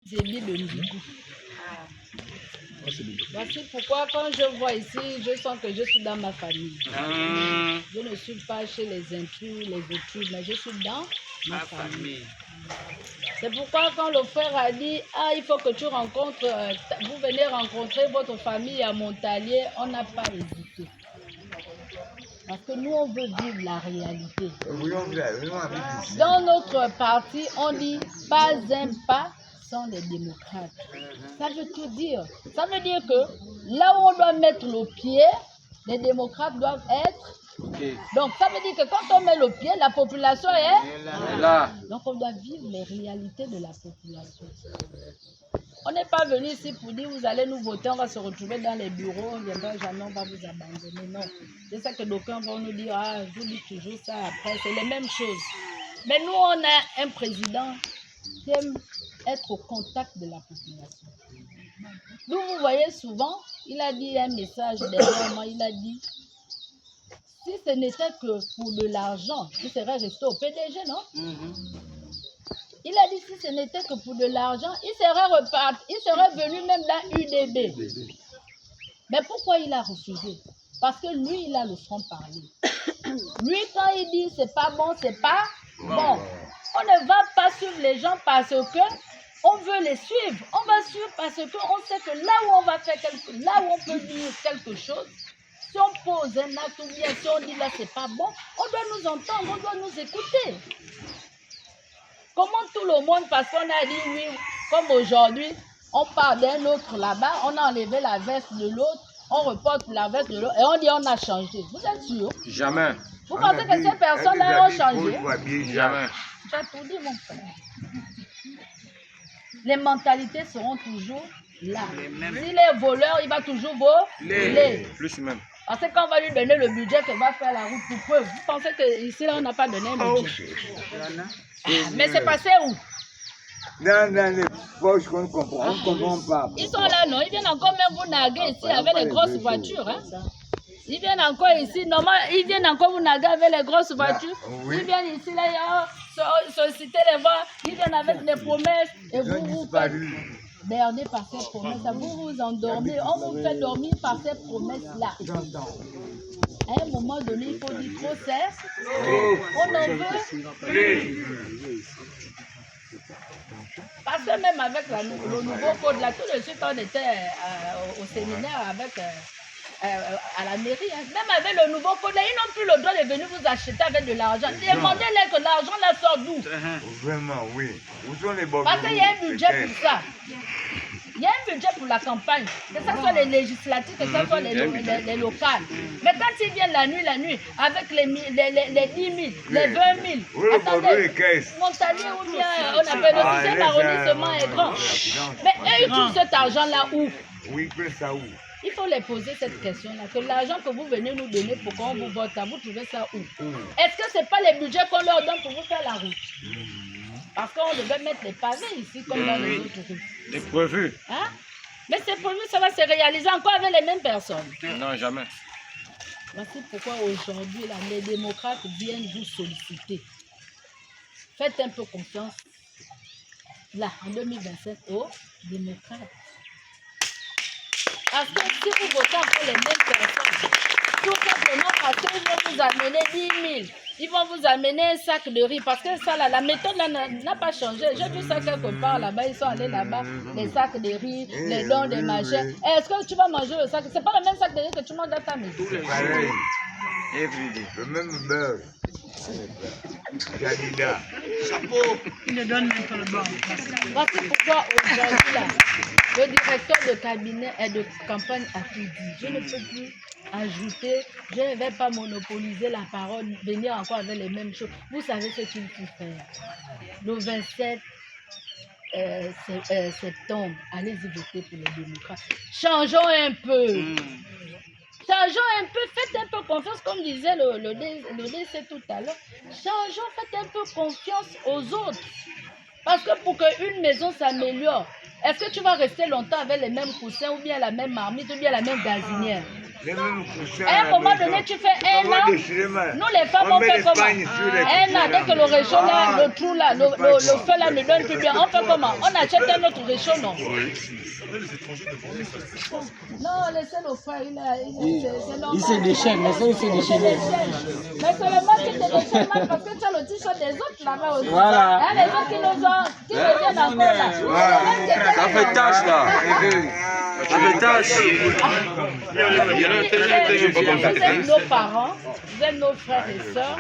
Zébi de Ndibou. Voici pourquoi quand je vois ici, je sens que je suis dans ma famille. Je ne suis pas chez les intrus, les autres, mais je suis dans ma famille. C'est pourquoi quand le frère a dit, ah, il faut que tu rencontres, vous venez rencontrer votre famille à Montalier, on n'a pas hésité. Parce que nous, on veut vivre la réalité. Dans notre parti, on dit pas un pas sans les démocrates. Ça veut tout dire. Ça veut dire que là où on doit mettre le pied, les démocrates doivent être. Donc ça veut dire que quand on met le pied, la population est là. Donc on doit vivre les réalités de la population. On n'est pas venu ici pour dire vous allez nous voter, on va se retrouver dans les bureaux, on ne viendra jamais, on va vous abandonner. Non. C'est ça que d'aucuns vont nous dire, ah, je vous dis toujours ça après, c'est les mêmes choses. Mais nous, on a un président qui aime être au contact de la population. Donc vous voyez souvent, il a dit un message derrière moi, il a dit, si ce n'était que pour de l'argent, il serait resté au PDG, non? Il a dit si ce n'était que pour de l'argent, il serait reparti, il serait venu même dans UDB. Mais pourquoi il a refusé? Parce que lui, il a le franc-parler. Lui, quand il dit c'est pas bon, c'est pas bon. On ne va pas suivre les gens parce que on veut les suivre. On va suivre parce qu'on sait que là où on va faire là où on peut dire quelque chose, si on pose un acte ou bien si on dit là c'est pas bon, on doit nous entendre, on doit nous écouter. Comment tout le monde, parce qu'on a dit oui, comme aujourd'hui, on part d'un autre là-bas, on a enlevé la veste de l'autre, on reporte la veste de l'autre et on dit on a changé. Vous êtes sûr? Jamais. Vous pensez que ces personnes-là ont changé? Jamais. Tu as tout dit, mon frère. Les mentalités seront toujours là. S'il est voleur, il va toujours voler. Plus même. Parce que quand on va lui donner le budget qu'il va faire la route pour peu, vous pensez qu'ici, là, on n'a pas donné un budget? Mais c'est passé où? Dans les poches qu'on comprend, on ne comprend pas. Ils sont là, non? Ils viennent encore même vous narguer ici avec les grosses voitures. Hein? Ils viennent encore ici, normalement, ils viennent encore vous narguer avec les grosses voitures. Ils viennent ici, là, solliciter les voix, ils viennent avec des promesses et vous faites berner par ces promesses. Vous vous endormez, on vous fait dormir par ces promesses-là. À un moment donné, il faut dire trop c'est. On en veut. Parce que même avec le nouveau code, là, tout de suite, on était au séminaire avec, à la mairie. Hein. Même avec le nouveau code, là, ils n'ont plus le droit de venir vous acheter avec de l'argent. Demandez-leur que l'argent là sort d'où? Vraiment, oui. Où sont les bons? Parce qu'il y a un budget pour ça. Il y a un budget pour la campagne, que ce soit les législatives, que ce soit les locales. Mais quand ils viennent la nuit, avec les 10 000, les 20 000, attendez, Montalier ou bien on appelle le 6e arrondissement est grand. Mais eux, ils trouvent cet argent-là où? Oui, ça où? Il faut les poser cette question-là, que l'argent que vous venez nous donner pour qu'on vous vote, vous trouvez ça où? Est-ce que ce n'est pas les budgets qu'on leur donne pour vous faire la route? Parce qu'on devait mettre les pavés ici comme dans les autres rues. C'est prévu. Hein? Mais c'est prévu, ça va se réaliser encore avec les mêmes personnes. Non, jamais. Voici pourquoi aujourd'hui, les démocrates viennent vous solliciter. Faites un peu confiance, là, en 2027, aux démocrates. Parce que si vous votez pour les mêmes personnes, tout simplement parce qu'ils vont vous amener 10 000. Ils vont vous amener un sac de riz parce que ça, là, la méthode n'a pas changé. J'ai vu ça quelque part là-bas. Ils sont allés là-bas, les sacs de riz, les dons, les machins. Est-ce que tu vas manger le sac? C'est pas le même sac de riz que tu manges dans ta maison. C'est pareil. Le même beurre. Candidat. Chapeau. Il ne donne même pas le bon. Voici pourquoi aujourd'hui, là, le directeur de cabinet et de campagne a tout dit. Je ne peux plus ajouter, je ne vais pas monopoliser la parole, venir encore avec les mêmes choses. Vous savez ce qu'il faut faire. Le 27 septembre, allez-y voter pour les démocrates. Changeons un peu. Changeons un peu, faites un peu confiance, comme disait le DC tout à l'heure. Changeons, faites un peu confiance aux autres. Parce que pour qu'une maison s'améliore, est-ce que tu vas rester longtemps avec les mêmes coussins ou bien la même marmite ou bien la même gazinière? À un moment donné, tu fais un an. Nous, les femmes, on fait comment? Un an, dès que le réchaud là, le trou là, le feu là ne donne plus bien, on fait comment? On achète un autre réchaud, non? Non, laissez le frère, Il se déchaîne, laissez-le se déchaîner. Mais seulement tu te déchaînes parce que tu as le t-shirt des autres là-bas aussi. Voilà. Hein, les autres qui reviennent encore là. Ça fait tâche là. Ça fait tâche. Vous êtes nos parents, vous êtes nos frères et sœurs.